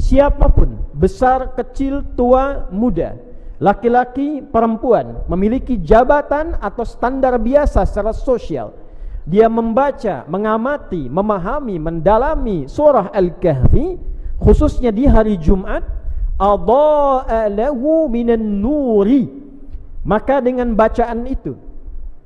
siapapun, besar, kecil, tua, muda, laki-laki, perempuan, memiliki jabatan atau standar biasa secara sosial, dia membaca, mengamati, memahami, mendalami surah Al-Kahfi, khususnya di hari Jumat, adha'a lahu minan nuri, maka dengan bacaan itu,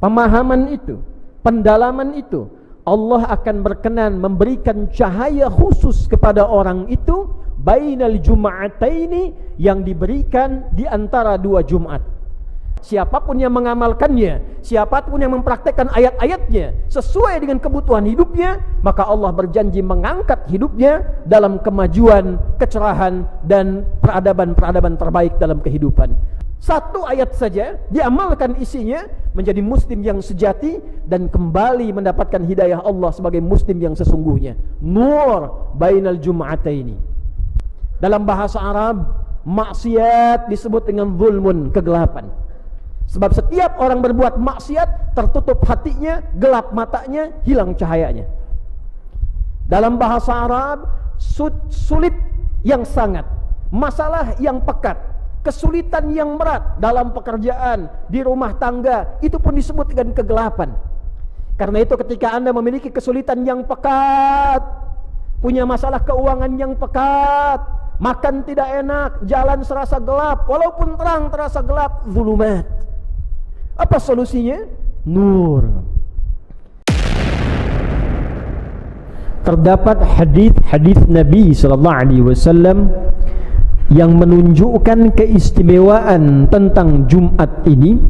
pemahaman itu, pendalaman itu, Allah akan berkenan memberikan cahaya khusus kepada orang itu bainal jum'ataini, yang diberikan di antara dua Jumat. Siapapun yang mengamalkannya, siapapun yang mempraktekkan ayat-ayatnya sesuai dengan kebutuhan hidupnya, maka Allah berjanji mengangkat hidupnya dalam kemajuan, kecerahan, dan peradaban-peradaban terbaik dalam kehidupan. Satu ayat saja diamalkan isinya, menjadi muslim yang sejati dan kembali mendapatkan hidayah Allah sebagai muslim yang sesungguhnya. Nur bainal jum'ataini. Dalam bahasa Arab, maksiat disebut dengan zulmun, kegelapan. Sebab setiap orang berbuat maksiat, tertutup hatinya, gelap matanya, hilang cahayanya. Dalam bahasa Arab, sulit yang sangat, masalah yang pekat, kesulitan yang berat dalam pekerjaan, di rumah tangga, itu pun disebut dengan kegelapan. Karena itu ketika Anda memiliki kesulitan yang pekat, punya masalah keuangan yang pekat, makan tidak enak, jalan serasa gelap, walaupun terang terasa gelap, zulumat. Apa solusinya? Nur. Terdapat hadis Nabi SAW yang menunjukkan keistimewaan tentang Jumat ini,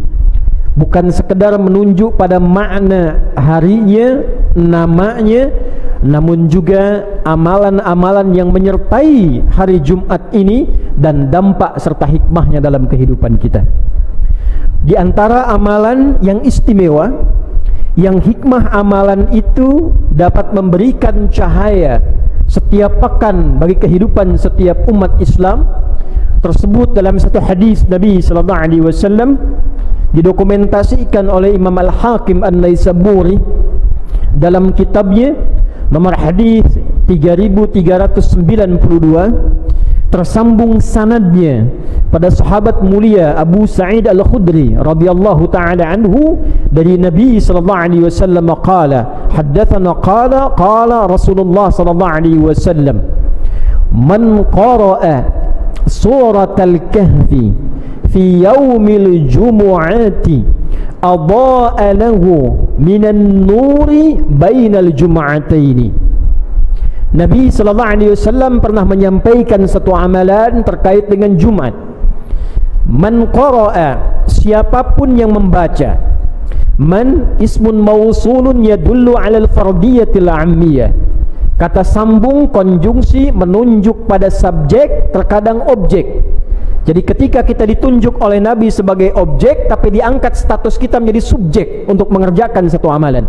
bukan sekedar menunjuk pada makna harinya, namanya, namun juga amalan-amalan yang menyertai hari Jumat ini dan dampak serta hikmahnya dalam kehidupan kita. Di antara amalan yang istimewa, yang hikmah amalan itu dapat memberikan cahaya setiap pekan bagi kehidupan setiap umat Islam, tersebut dalam satu hadis Nabi SAW, didokumentasikan oleh Imam Al-Hakim An-Naisaburi dalam kitabnya nomor hadis 3392, tersambung sanadnya pada sahabat mulia Abu Sa'id Al-Khudri radhiyallahu ta'ala anhu dari Nabi sallallahu alaihi wasallam qala haddatsana qala Rasulullah sallallahu alaihi wasallam, man qara'a suratal kahfi fi yaumil jumu'ati adha'a lahu minan nuri bainal jum'ataini. Nabi SAW pernah menyampaikan satu amalan terkait dengan Jumat. Man qara'a, siapapun yang membaca. Man ismun mausulun yadullu 'alal fardiyatil 'ammiyah. Kata sambung konjungsi menunjuk pada subjek, terkadang objek. Jadi ketika kita ditunjuk oleh Nabi sebagai objek, tapi diangkat status kita menjadi subjek untuk mengerjakan satu amalan.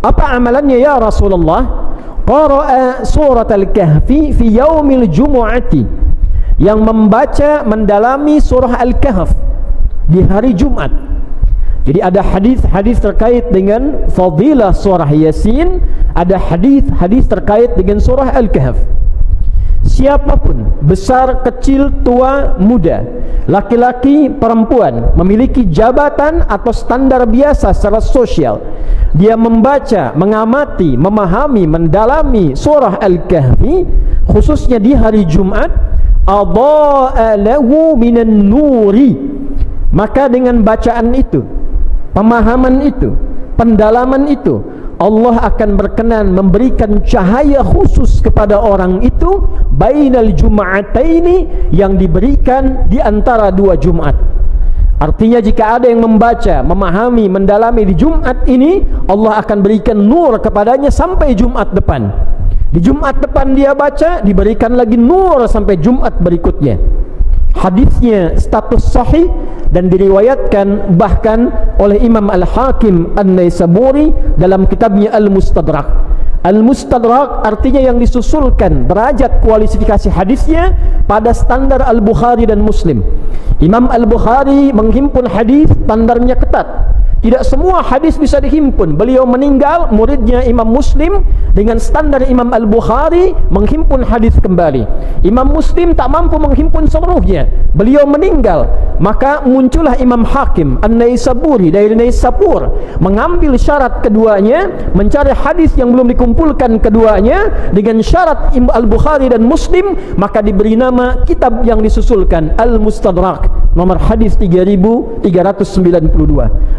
Apa amalannya ya Rasulullah? Qara'a surat Al-Kahfi fi yaumil jumu'ati, yang membaca, mendalami surah Al-Kahf di hari Jumat. Jadi ada hadis-hadis terkait dengan fadilah surah Yasin, ada hadis-hadis terkait dengan surah Al-Kahf. Siapapun, besar, kecil, tua, muda, laki-laki, perempuan, memiliki jabatan atau standar biasa secara sosial, dia membaca, mengamati, memahami, mendalami surah Al-Kahfi, khususnya di hari Jumat, adha'a lahu minan nuri, maka dengan bacaan itu, pemahaman itu, pendalaman itu, Allah akan berkenan memberikan cahaya khusus kepada orang itu bainal jum'ataini, yang diberikan di antara dua Jumat. Artinya jika ada yang membaca, memahami, mendalami di Jumat ini, Allah akan berikan nur kepadanya sampai Jumat depan. Di Jumat depan dia baca, diberikan lagi nur sampai Jumat berikutnya. Hadisnya status sahih dan diriwayatkan bahkan oleh Imam Al-Hakim An-Naisaburi dalam kitabnya Al-Mustadrak. Al-Mustadrak artinya yang disusulkan derajat kualifikasi hadisnya pada standar Al-Bukhari dan Muslim. Imam Al-Bukhari menghimpun hadis standarnya ketat, Tidak semua hadis bisa dihimpun. Beliau meninggal, muridnya Imam Muslim dengan standar Imam Al-Bukhari menghimpun hadis kembali. Imam Muslim tak mampu menghimpun seluruhnya. Beliau meninggal, maka muncullah Imam Hakim An-Naisaburi dari Naisabur, mengambil syarat keduanya, mencari hadis yang belum dikumpulkan keduanya dengan syarat Imam Al-Bukhari dan Muslim, maka diberi nama kitab yang disusulkan Al-Mustadrak, nomor hadis 3392.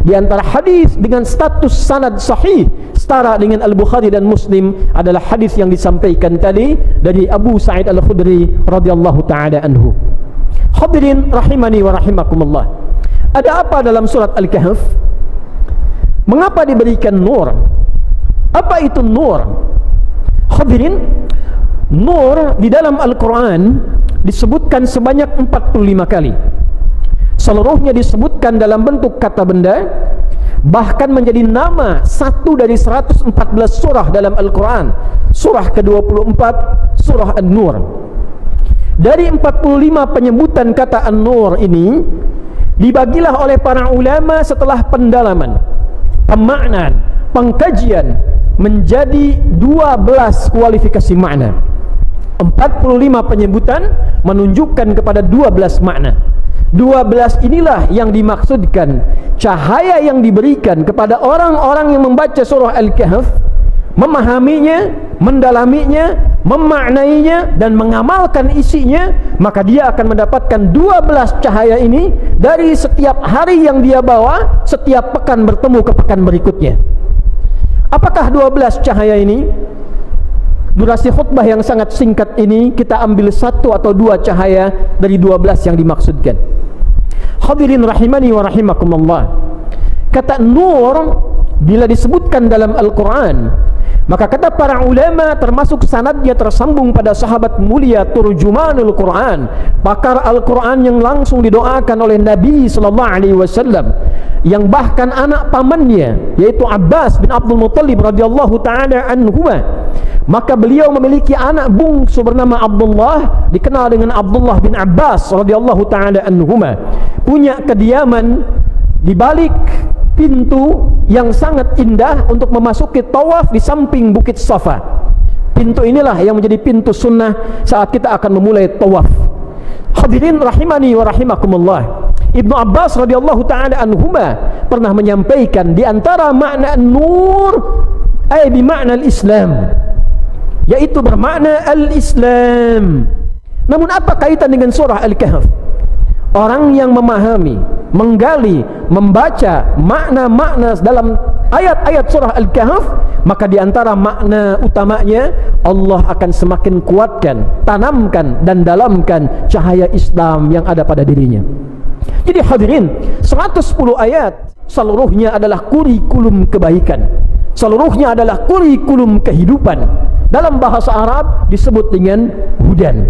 Di antara hadis dengan status sanad sahih setara dengan Al-Bukhari dan Muslim adalah hadis yang disampaikan tadi dari Abu Sa'id Al-Khudri radhiyallahu taala anhu. Hadirin rahimani wa rahimakumullah. Ada apa dalam surat Al-Kahf? Mengapa diberikan nur? Apa itu nur? Hadirin, nur di dalam Al-Quran disebutkan sebanyak 45 kali. Seluruhnya disebutkan dalam bentuk kata benda, bahkan menjadi nama satu dari 114 surah dalam Al-Quran. Surah ke-24, surah An-Nur. Dari 45 penyebutan kata An-Nur ini, dibagilah oleh para ulama setelah pendalaman, pemaknaan, pengkajian, menjadi 12 kualifikasi makna. 45 penyebutan menunjukkan kepada 12 makna. 12 inilah yang dimaksudkan cahaya yang diberikan kepada orang-orang yang membaca surah Al-Kahf, memahaminya, mendalaminya, memaknainya dan mengamalkan isinya, maka dia akan mendapatkan 12 cahaya ini dari setiap hari yang dia bawa, setiap pekan bertemu ke pekan berikutnya. Apakah 12 cahaya ini? Durasi khutbah yang sangat singkat ini kita ambil 1 atau 2 cahaya dari 12 yang dimaksudkan. Hadirin rahimani wa rahimakumullah. Kata nur bila disebutkan dalam Al-Quran, maka kata para ulama termasuk sanadnya tersambung pada sahabat mulia turjumanul Quran, pakar Al-Quran yang langsung didoakan oleh Nabi sallallahu alaihi wasallam, yang bahkan anak pamannya yaitu Abbas bin Abdul Muttalib radhiyallahu taala anhuma, maka beliau memiliki anak bungsu bernama Abdullah, dikenal dengan Abdullah bin Abbas radhiyallahu taala anhuma, punya kediaman di balik pintu yang sangat indah untuk memasuki tawaf di samping Bukit Safa. Pintu inilah yang menjadi pintu sunnah saat kita akan memulai tawaf. Hadirin rahimani wa rahimakumullah. Ibnu Abbas radhiyallahu taala anhuma pernah menyampaikan di antara makna nur ay bi makna al-Islam, yaitu bermakna al-Islam. Namun apa kaitan dengan surah Al-Kahf? Orang yang memahami, menggali, membaca makna-makna dalam ayat-ayat surah Al-Kahf, maka di antara makna utamanya Allah akan semakin kuatkan, tanamkan dan dalamkan cahaya Islam yang ada pada dirinya. Jadi hadirin, 110 ayat seluruhnya adalah kurikulum kebaikan, seluruhnya adalah kurikulum kehidupan. Dalam bahasa Arab disebut dengan hudan.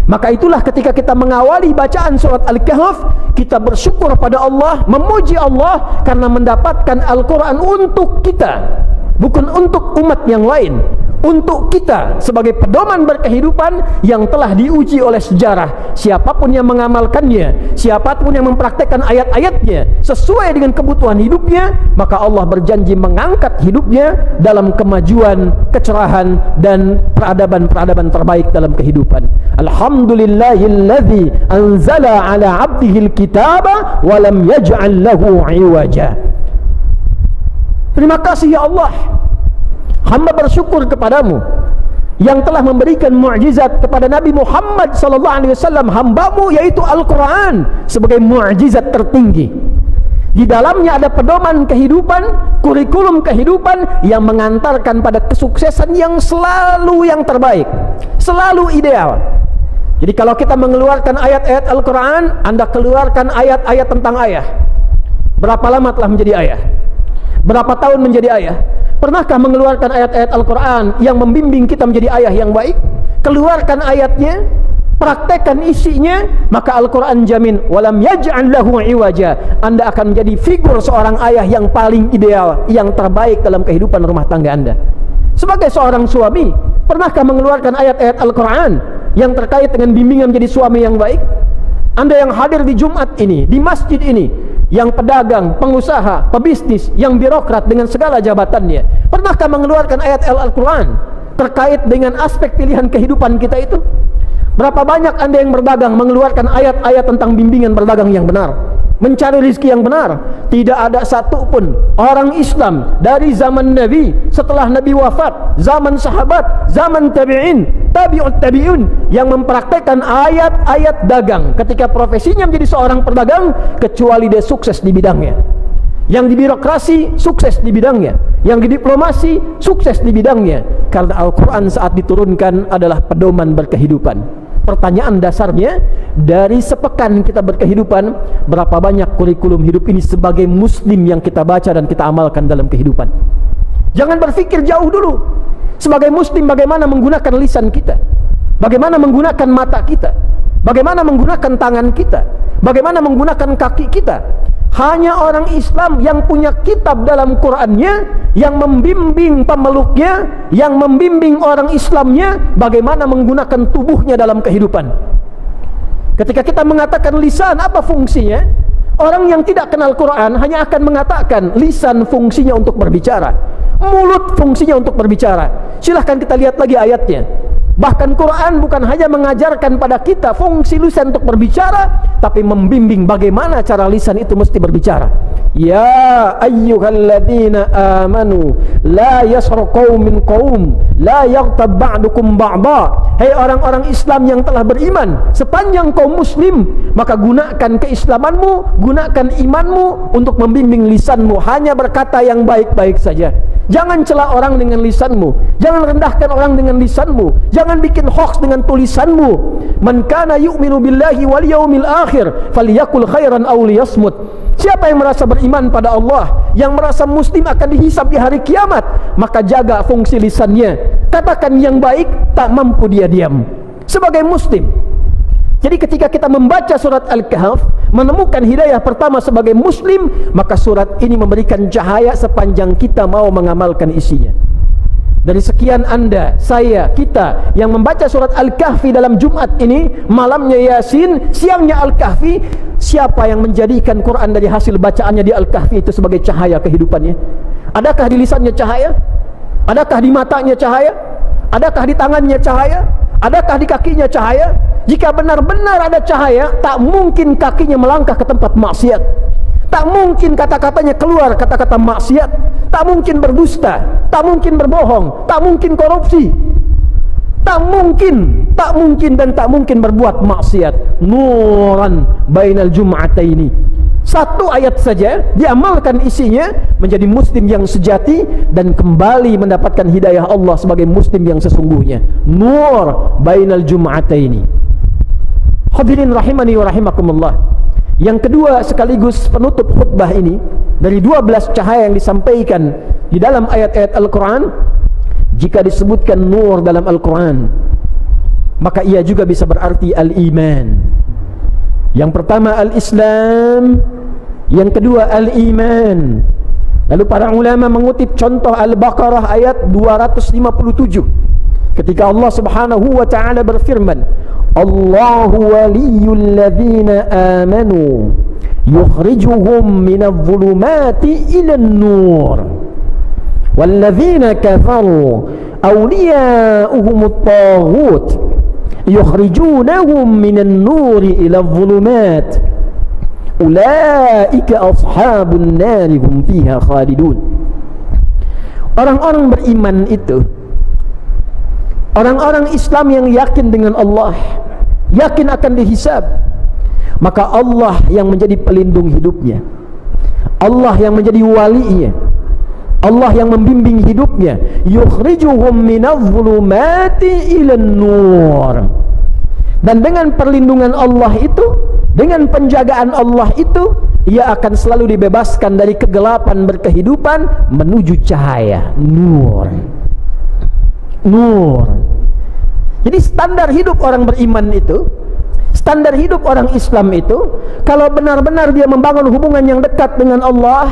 Maka itulah ketika kita mengawali bacaan surat Al-Kahf, kita bersyukur pada Allah, memuji Allah karena mendapatkan Al-Quran untuk kita, bukan untuk umat yang lain, untuk kita sebagai pedoman berkehidupan yang telah diuji oleh sejarah. Siapapun yang mengamalkannya, siapapun yang mempraktekkan ayat-ayatnya sesuai dengan kebutuhan hidupnya, maka Allah berjanji mengangkat hidupnya dalam kemajuan, kecerahan dan peradaban-peradaban terbaik dalam kehidupan. Alhamdulillahilladzi anzala ala abdihil kitaba wa lam yaj'al lahu iwaja. Terima kasih ya Allah, hamba bersyukur kepadamu yang telah memberikan mukjizat kepada Nabi Muhammad sallallahu alaihi wasallam, hambamu, yaitu Al-Quran sebagai mukjizat tertinggi. Di dalamnya ada pedoman kehidupan, kurikulum kehidupan yang mengantarkan pada kesuksesan yang selalu yang terbaik, selalu ideal. Jadi kalau kita mengeluarkan ayat-ayat Al-Quran, Anda keluarkan ayat-ayat tentang ayah. Berapa lama telah menjadi ayah? Berapa tahun menjadi ayah? Pernahkah mengeluarkan ayat-ayat Al-Quran yang membimbing kita menjadi ayah yang baik? Keluarkan ayatnya, praktekkan isinya, maka Al-Quran jamin walam yaj'al lahu iwaja, Anda akan menjadi figur seorang ayah yang paling ideal, yang terbaik dalam kehidupan rumah tangga Anda. Sebagai seorang suami, pernahkah mengeluarkan ayat-ayat Al-Quran yang terkait dengan bimbingan menjadi suami yang baik? Anda yang hadir di Jumat ini, di masjid ini, yang pedagang, pengusaha, pebisnis, yang birokrat dengan segala jabatannya, pernahkah mengeluarkan ayat Al-Quran terkait dengan aspek pilihan kehidupan kita itu? Berapa banyak Anda yang berdagang mengeluarkan ayat-ayat tentang bimbingan berdagang yang benar, mencari rezeki yang benar? Tidak ada satu pun orang Islam dari zaman Nabi, setelah Nabi wafat, zaman sahabat, zaman tabi'in, tabi'ut tabi'un yang mempraktekkan ayat-ayat dagang ketika profesinya menjadi seorang pedagang, kecuali dia sukses di bidangnya. Yang di birokrasi sukses di bidangnya, yang di diplomasi sukses di bidangnya, karena Al-Quran saat diturunkan adalah pedoman berkehidupan. Pertanyaan dasarnya, dari sepekan kita berkehidupan, berapa banyak kurikulum hidup ini sebagai muslim yang kita baca dan kita amalkan dalam kehidupan? Jangan berpikir jauh dulu. Sebagai muslim, bagaimana menggunakan lisan kita, bagaimana menggunakan mata kita, bagaimana menggunakan tangan kita, bagaimana menggunakan kaki kita. Hanya orang Islam yang punya kitab dalam Qur'annya, yang membimbing pemeluknya, yang membimbing orang Islamnya bagaimana menggunakan tubuhnya dalam kehidupan. Ketika kita mengatakan lisan, apa fungsinya? Orang yang tidak kenal Quran hanya akan mengatakan lisan fungsinya untuk berbicara, mulut fungsinya untuk berbicara. Silahkan kita lihat lagi ayatnya. Bahkan Quran bukan hanya mengajarkan pada kita fungsi lisan untuk berbicara, tapi membimbing bagaimana cara lisan itu mesti berbicara. Ya ayyuhalladzina amanu la yaskhar qaumin min qaum la yaghtab ba'dukum ba'dha. Hai orang-orang Islam yang telah beriman, sepanjang kaum muslim, maka gunakan keislamanmu, gunakan imanmu untuk membimbing lisanmu, hanya berkata yang baik-baik saja. Jangan cela orang dengan lisanmu, jangan rendahkan orang dengan lisanmu, jangan bikin hoax dengan tulisanmu. Man kana yu'minu billahi wal yaumil akhir falyakul khairan aw liyasmut. Siapa yang merasa beriman pada Allah, yang merasa muslim akan dihisab di hari kiamat, maka jaga fungsi lisannya, katakan yang baik, tak mampu dia diam sebagai muslim. Jadi ketika kita membaca surat Al-Kahf, menemukan hidayah pertama sebagai muslim, maka surat ini memberikan cahaya sepanjang kita mau mengamalkan isinya. Dari sekian Anda, saya, kita yang membaca surat Al-Kahfi dalam Jumat ini, malamnya Yasin, siangnya Al-Kahfi, siapa yang menjadikan Quran dari hasil bacaannya di Al-Kahfi itu sebagai cahaya kehidupannya? Adakah di lisannya cahaya? Adakah di matanya cahaya? Adakah di tangannya cahaya? Adakah di kakinya cahaya? Jika benar-benar ada cahaya, tak mungkin kakinya melangkah ke tempat maksiat, tak mungkin kata-katanya keluar kata-kata maksiat, tak mungkin berdusta, tak mungkin berbohong, tak mungkin korupsi, tak mungkin dan tak mungkin berbuat maksiat. Nuran bainal jum'ataini. Satu ayat saja diamalkan isinya, menjadi muslim yang sejati dan kembali mendapatkan hidayah Allah sebagai muslim yang sesungguhnya. Nur bainal jum'ataini. Hadirin rahimani wa rahimakumullah. Yang kedua sekaligus penutup khutbah ini, dari 12 cahaya yang disampaikan di dalam ayat-ayat Al-Quran, jika disebutkan nur dalam Al-Quran, maka ia juga bisa berarti al-iman. Yang pertama al-Islam, yang kedua al-iman. Lalu para ulama mengutip contoh Al-Baqarah ayat 257, ketika Allah subhanahu wa ta'ala berfirman, Allahu waliyul ladzina amanu yukhrijuhum minadh-dhulumati ilan nur walladzina kafaru awliya'uhumut taghut yukhrijunahum minan nuri iladh-dhulumat ulaika ashabun nari hum fiha khalidun. Orang-orang beriman itu, orang-orang Islam yang yakin dengan Allah, yakin akan dihisab, maka Allah yang menjadi pelindung hidupnya, Allah yang menjadi walinya, Allah yang membimbing hidupnya. Yukhrijuhum minadh-dhulumati ilan nur. Dan dengan perlindungan Allah itu, dengan penjagaan Allah itu, ia akan selalu dibebaskan dari kegelapan berkehidupan menuju cahaya. Nur. Nur. Jadi standar hidup orang beriman itu, standar hidup orang Islam itu, kalau benar-benar dia membangun hubungan yang dekat dengan Allah,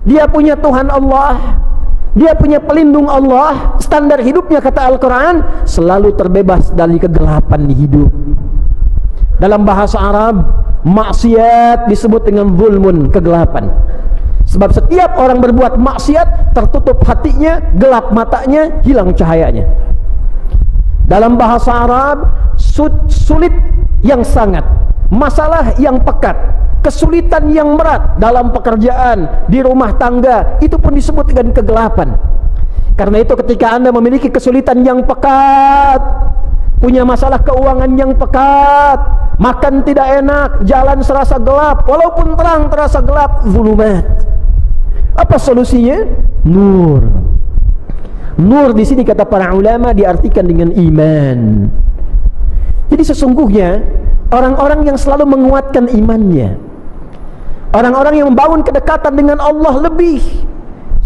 dia punya Tuhan Allah, dia punya pelindung Allah, standar hidupnya kata Al-Quran selalu terbebas dari kegelapan di hidup. Dalam bahasa Arab, Maksiat disebut dengan zulmun, kegelapan. Sebab setiap orang berbuat maksiat, tertutup hatinya, gelap matanya, hilang cahayanya. Dalam bahasa Arab, sulit yang sangat, masalah yang pekat, kesulitan yang berat dalam pekerjaan, di rumah tangga, itu pun disebut dengan kegelapan. Karena itu ketika Anda memiliki kesulitan yang pekat, punya masalah keuangan yang pekat, makan tidak enak, jalan serasa gelap, walaupun terang terasa gelap, zulumat. Apa solusinya? Nur. Nur di sini kata para ulama diartikan dengan iman. Jadi sesungguhnya orang-orang yang selalu menguatkan imannya, orang-orang yang membangun kedekatan dengan Allah lebih,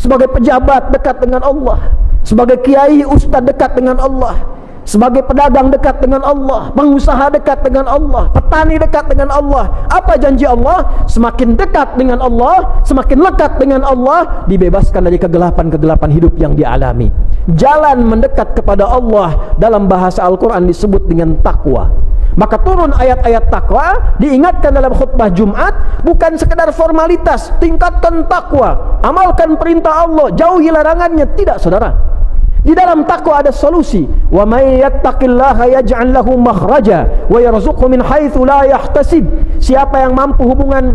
sebagai pejabat dekat dengan Allah, sebagai kiai ustaz dekat dengan Allah, sebagai pedagang dekat dengan Allah, pengusaha dekat dengan Allah, petani dekat dengan Allah. Apa janji Allah? Semakin dekat dengan Allah, semakin lekat dengan Allah, dibebaskan dari kegelapan-kegelapan hidup yang dialami. Jalan mendekat kepada Allah dalam bahasa Al-Quran disebut dengan takwa. Maka turun ayat-ayat takwa, diingatkan dalam khutbah Jumat, bukan sekedar formalitas, tingkatkan takwa, amalkan perintah Allah, jauhi larangannya. Tidak, saudara. Di dalam takwa ada solusi. Wa may yattaqillaha yaj'al lahu makhraja wa yarzuqhu min haitsu la yahtasib. Siapa yang mampu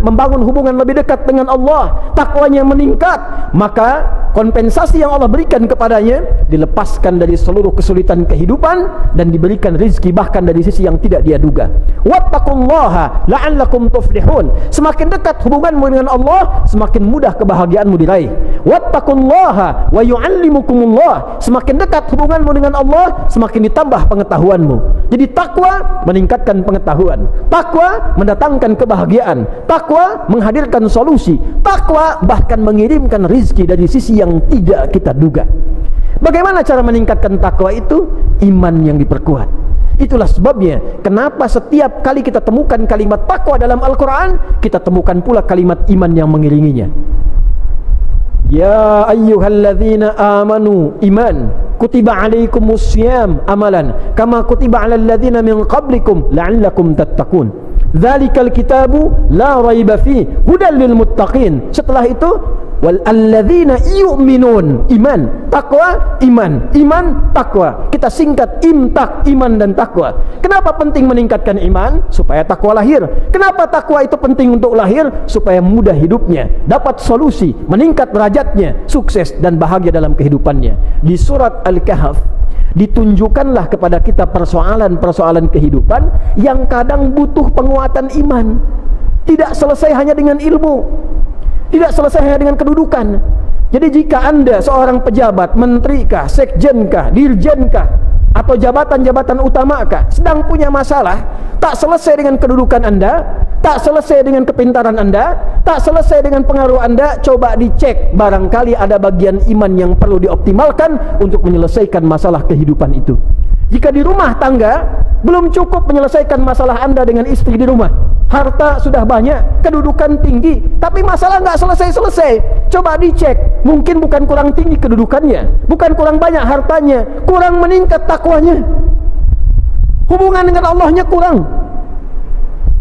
membangun hubungan lebih dekat dengan Allah, takwanya meningkat, maka kompensasi yang Allah berikan kepadanya dilepaskan dari seluruh kesulitan kehidupan dan diberikan rezeki bahkan dari sisi yang tidak dia duga. Wattaqullaha la'allakum tuflihun. Semakin dekat hubunganmu dengan Allah, semakin mudah kebahagiaanmu diraih. Wattaqullaha wa yu'allimukumullah. Semakin dekat hubunganmu dengan Allah, semakin ditambah pengetahuanmu. Jadi takwa meningkatkan pengetahuan, takwa mendatangkan kebahagiaan, takwa menghadirkan solusi, takwa bahkan mengirimkan rizki dari sisi yang tidak kita duga. Bagaimana cara meningkatkan takwa itu? Iman yang diperkuat. Itulah sebabnya kenapa setiap kali kita temukan kalimat takwa dalam Al-Quran, kita temukan pula kalimat iman yang mengiringinya. Ya ayyuhalladzina amanu, iman, kutiba alaikumussyam amalan kama kutiba alal ladzina min qablikum la'allakum tattaqun. Dzalikal kitabu la raiba fi hudal lil muttaqin. Setelah itu wal alladzina yu'minun, iman, takwa, iman, iman, takwa. Kita singkat imtak, iman dan takwa. Kenapa penting meningkatkan iman? Supaya takwa lahir. Kenapa takwa itu penting untuk lahir? Supaya mudah hidupnya, dapat solusi, meningkat derajatnya, sukses dan bahagia dalam kehidupannya. Di surat Al-Kahf ditunjukkanlah kepada kita persoalan-persoalan kehidupan yang kadang butuh penguatan iman. Tidak selesai hanya dengan ilmu, tidak selesai hanya dengan kedudukan. Jadi jika Anda seorang pejabat, menterikah, sekjenkah, dirjenkah, atau jabatan-jabatan utamakah, sedang punya masalah, tak selesai dengan kedudukan Anda, tak selesai dengan kepintaran Anda, tak selesai dengan pengaruh Anda, coba dicek, barangkali ada bagian iman yang perlu dioptimalkan untuk menyelesaikan masalah kehidupan itu. Jika di rumah tangga belum cukup menyelesaikan masalah Anda dengan istri di rumah, harta sudah banyak, kedudukan tinggi, tapi masalah nggak selesai-selesai, coba dicek, mungkin bukan kurang tinggi kedudukannya, bukan kurang banyak hartanya, kurang meningkat takwanya, hubungan dengan Allahnya kurang.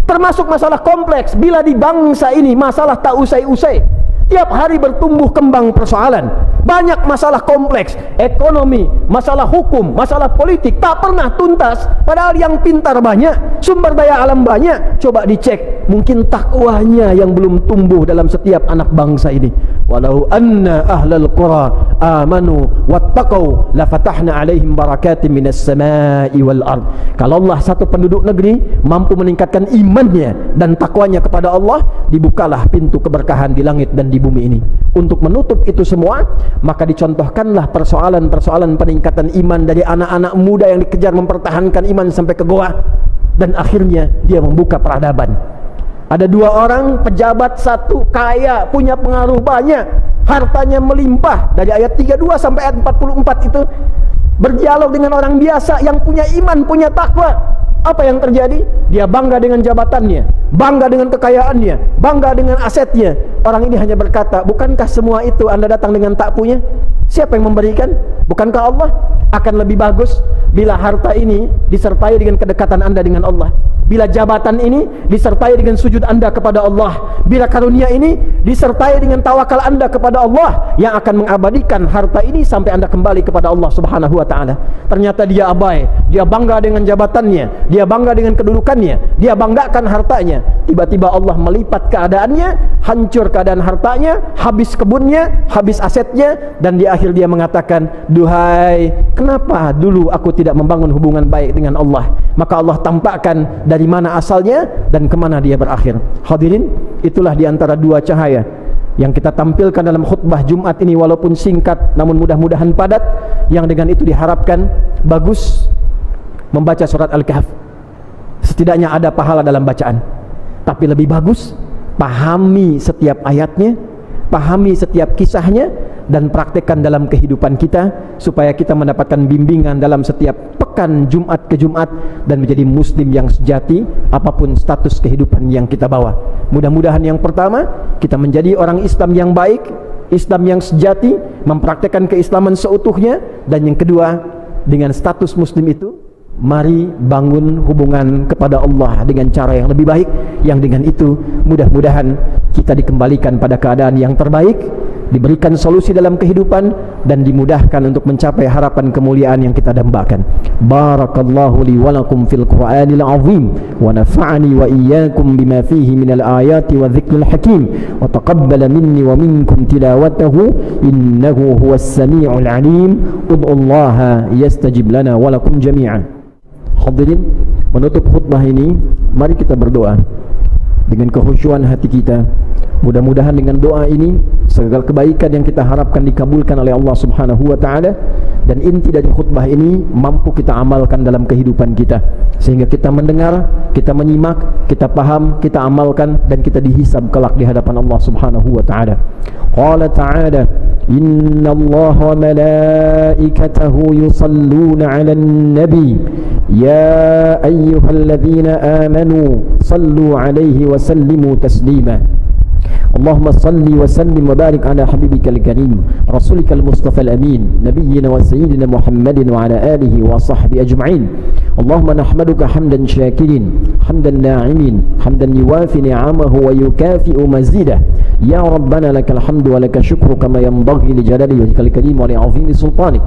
Termasuk masalah kompleks, bila di bangsa ini masalah tak usai-usai, tiap hari bertumbuh kembang persoalan, banyak masalah kompleks, ekonomi, masalah hukum, masalah politik, tak pernah tuntas, padahal yang pintar banyak, sumber daya alam banyak. Coba dicek, mungkin takwanya yang belum tumbuh dalam setiap anak bangsa ini. Walau anna ahlal qura amanu wattaqau lafatahna alaihim barakatim minas samai wal ard. Kalau Allah satu penduduk negeri mampu meningkatkan imannya dan takwanya kepada Allah, dibukalah pintu keberkahan di langit dan di bumi ini. Untuk menutup itu semua, maka dicontohkanlah persoalan-persoalan peningkatan iman dari anak-anak muda yang dikejar mempertahankan iman sampai ke goa, dan akhirnya dia membuka peradaban. Ada dua orang pejabat, satu kaya, punya pengaruh banyak, hartanya melimpah. Dari ayat 32 sampai ayat 44 itu berdialog dengan orang biasa yang punya iman, punya takwa. Apa yang terjadi? Dia bangga dengan jabatannya, bangga dengan kekayaannya, bangga dengan asetnya. Orang ini hanya berkata, bukankah semua itu Anda datang dengan tak punya? Siapa yang memberikan? Bukankah Allah? Akan lebih bagus bila harta ini disertai dengan kedekatan Anda dengan Allah. Bila jabatan ini disertai dengan sujud anda kepada Allah, bila karunia ini disertai dengan tawakal anda kepada Allah, yang akan mengabadikan harta ini sampai anda kembali kepada Allah Subhanahu wa ta'ala. Ternyata dia abai, dia bangga dengan jabatannya, dia bangga dengan kedudukannya, dia banggakan hartanya. Tiba-tiba Allah melipat keadaannya, hancur keadaan hartanya, habis kebunnya, habis asetnya, dan di akhir dia mengatakan, duhai, kenapa dulu aku tidak membangun hubungan baik dengan Allah? Maka Allah tampakkan dari mana asalnya dan kemana dia berakhir. Hadirin, itulah di antara dua cahaya yang kita tampilkan dalam khutbah Jumat ini, walaupun singkat namun mudah-mudahan padat, yang dengan itu diharapkan bagus membaca surat Al-Kahf. Setidaknya ada pahala dalam bacaan, tapi lebih bagus pahami setiap ayatnya, pahami setiap kisahnya, dan praktekkan dalam kehidupan kita, supaya kita mendapatkan bimbingan dalam setiap pekan Jumat ke Jumat dan menjadi muslim yang sejati apapun status kehidupan yang kita bawa. Mudah-mudahan yang pertama, kita menjadi orang Islam yang baik, Islam yang sejati, mempraktekkan keislaman seutuhnya. Dan yang kedua, dengan status muslim itu, mari bangun hubungan kepada Allah dengan cara yang lebih baik, yang dengan itu mudah-mudahan kita dikembalikan pada keadaan yang terbaik, diberikan solusi dalam kehidupan, dan dimudahkan untuk mencapai harapan kemuliaan yang kita dambakan. Barakallahu li wa lakum fil Qur'anil azim, wa nafa'ani wa iyyakum bima fihi minal ayati wa dhikril hakim, wa taqabbala minni wa minkum tilawatahu innahu huwas sami'ul alim. Ud'ullaha yastajib lana wa lakum jami'an. Hadirin, menutup khutbah ini, mari kita berdoa dengan kekhusyuan hati kita. Mudah-mudahan dengan doa ini segala kebaikan yang kita harapkan dikabulkan oleh Allah Subhanahu wa ta'ala, dan inti dari khutbah ini mampu kita amalkan dalam kehidupan kita, sehingga kita mendengar, kita menyimak, kita paham, kita amalkan, dan kita dihisab kelak di hadapan Allah Subhanahu wa ta'ala. Qala ta'ala, inna Allah wa malaikatahu yusalluna 'alan nabi ya ayyuhalladzina amanu sallu 'alaihi wa sallimu taslima. Allahumma salli wa sallim wa barik ala habibikal karim rasulikal mustafal amin nabiyyina wa sayyidina Muhammadin wa ala alihi wa sahbihi ajma'in. Allahumma nahmaduka hamdan syakirin, hamdan na'imin, hamdan yuwafi ni'amahu wa yukafi'u mazidah. Ya Rabbana lakal hamdu wa lakal syukru kama yanbaghi li jalali wajhikal karim wa li 'azimi sultanik.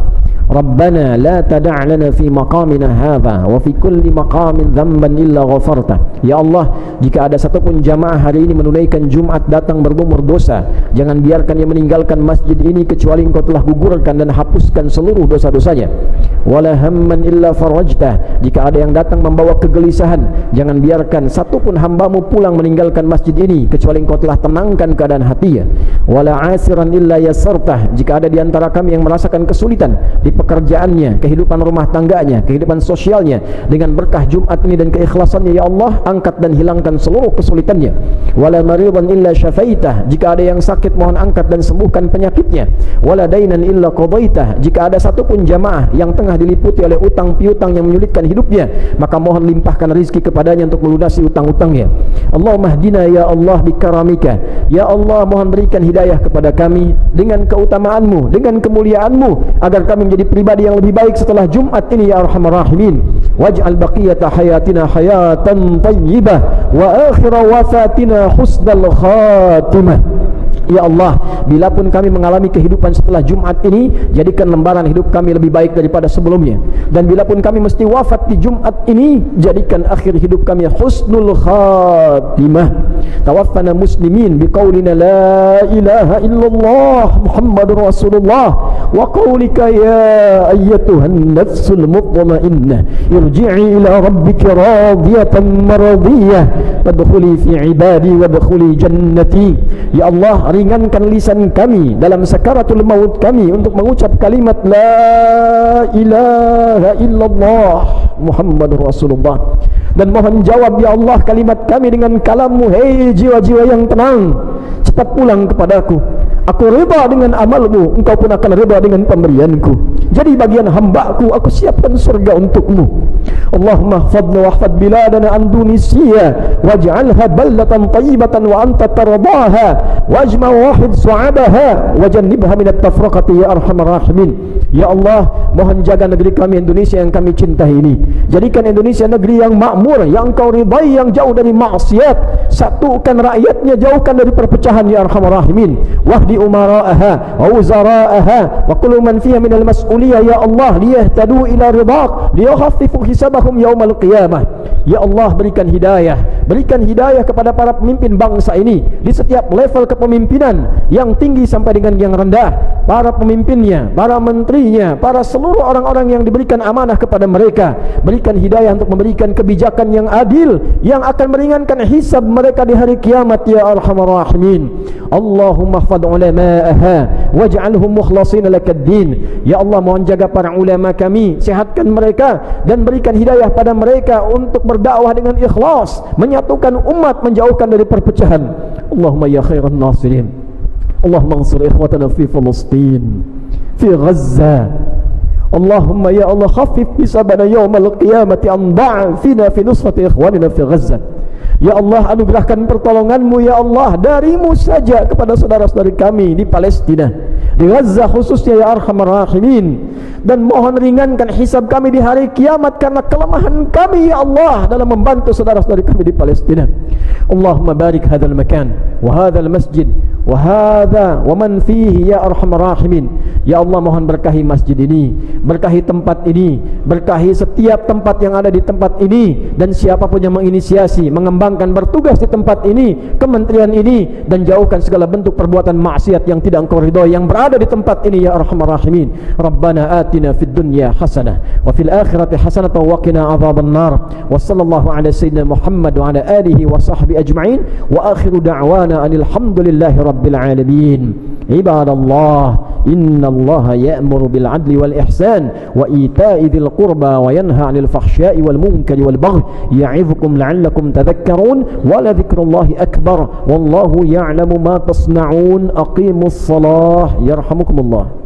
Rabbana la tada' lana fi maqamina hadha wa fi kulli maqamin dhanban illa ghafarta. Ya Allah, jika ada satupun jamaah hari ini menunaikan Jumat datang bergumur dosa, jangan biarkan dia meninggalkan masjid ini kecuali Engkau telah gugurkan dan hapuskan seluruh dosa-dosanya. Wala hamman illa farajtah, jika ada yang datang membawa kegelisahan, jangan biarkan satupun hambamu pulang meninggalkan masjid ini kecuali Engkau telah tenangkan keadaan hatinya. Wala asiran illa yasartah, jika ada di antara kami yang merasakan kesulitan di pekerjaannya, kehidupan rumah tangganya, kehidupan sosialnya, dengan berkah Jumat ini dan keikhlasannya, ya Allah, angkat dan hilangkan seluruh kesulitannya. Wala maridan illa syafaitah, jika ada yang sakit mohon angkat dan sembuhkan penyakitnya. Wala dainan illa qadaitah, jika ada satupun jamaah yang tengah diliputi oleh utang piutang yang menyulitkan hidupnya, maka mohon limpahkan rizki kepadanya untuk melunasi utang-utangnya. Allahumma hdina ya Allah bikaramika, ya Allah, mohon berikan hidayah kepada kami dengan keutamaanmu, dengan kemuliaanmu, agar kami menjadi pribadi yang lebih baik setelah Jumat ini, ya arhamar rahimin. Waj'al baqiyata hayatina hayatan tayyibah wa akhira wafatina husnal khatimah. Ya Allah, bila pun kami mengalami kehidupan setelah Jumat ini, jadikan lembaran hidup kami lebih baik daripada sebelumnya. Dan bila pun kami mesti wafat di Jumat ini, jadikan akhir hidup kami husnul khatimah. Tawaffana muslimin biqaulina la ilaha illallah Muhammadur Rasulullah wa qaulika ya ayyatuhan nafsul mutmainnah irji'i ila rabbika radiyatan maradiyah fadkhuli fi ibadi wadkhuli jannati. Ya Allah, ringankan lisan kami dalam sakaratul maut kami untuk mengucap kalimat la ilaha illallah Muhammadur Rasulullah, dan mohon jawab ya Allah kalimat kami dengan kalammu. Hei jiwa-jiwa yang tenang, cepat pulang kepadaku. Aku rida dengan amalmu, engkau pun akan rida dengan pemberianku. Jadi bagian hambaku, aku siapkan surga untukmu. Allahumma ihfadna wa ihfad biladana Indonesia waj'alha baldatan tayyibatan wa anta tardaha wajma wahid su'abaha wajannibha min at-tafraqati ya arhamar rahimin. Ya Allah, mohon jaga negeri kami Indonesia yang kami cintai ini. Jadikan Indonesia negeri yang makmur, yang Engkau ridai, yang jauh dari maksiat. Satukan rakyatnya, jauhkan dari perpecahan ya arhamar rahimin. Wahdi umara'aha wa wuzara'aha wa kullu man fiha minal mas'uliyah ya Allah liyahtadu ila ridaq liyakhaffifu hisabahum yaumal qiyamah. Ya Allah, berikan hidayah kepada para pemimpin bangsa ini di setiap level kepemimpinan, yang tinggi sampai dengan yang rendah, para pemimpinnya, para menterinya, para seluruh orang-orang yang diberikan amanah kepada mereka. Berikan hidayah untuk memberikan kebijakan yang adil, yang akan meringankan hisab mereka di hari kiamat ya arhamar rahimin. Allahumma ihfad ulama'aha waj'alhum mukhlasin lakad-din. Ya Allah, mohon jaga para ulama kami, sehatkan mereka dan berikan hidayah pada mereka untuk berdakwah dengan ikhlas, menyatukan umat, menjauhkan dari perpecahan. Allahumma ya khairan nasirin, Allahumma ansur ikhwatana fi Palestin, fi Gaza. Allahumma ya Allah khaffif hisabana yawmal qiyamati an da'fina fi nusrati ikhwanina fi Gaza. Ya Allah, anugerahkan pertolonganmu ya Allah darimu saja kepada saudara-saudari kami di Palestina, di Gaza khususnya ya arhamar rahimin. Dan mohon ringankan hisab kami di hari kiamat karena kelemahan kami ya Allah dalam membantu saudara-saudari kami di Palestina. Allahumma barik hadzal makan wa hadzal masjid wa hadza wa man fihi ya arhamar rahimin. Ya Allah, mohon berkahi masjid ini, berkahi tempat ini, berkahi setiap tempat yang ada di tempat ini, dan siapapun yang menginisiasi, mengembangkan, bertugas di tempat ini, kementerian ini, dan jauhkan segala bentuk perbuatan maksiat yang tidak Engkau ridhoi yang berada di tempat ini ya arhamar rahimin. Rabbana atina fid dunya hasanah wa fil akhirati hasanah wa qina adzaban nar. Wa sallallahu ala sayyidina Muhammad wa ala alihi wa sahbihi ajma'in. Wa akhiru da'wana alhamdulillahi rabbil alamin. Ibadallah, inna Allah ya'muru bil adli wal ihsan wa ita'i dzil qurba wa yanha 'anil fahsya'i wal munkari wal baghi ya'idzukum la'allakum tadhakkarun wa la dzikrullahi akbar wallahu ya'lamu ma tasna'un. Aqimus shalah yarhamukumullah.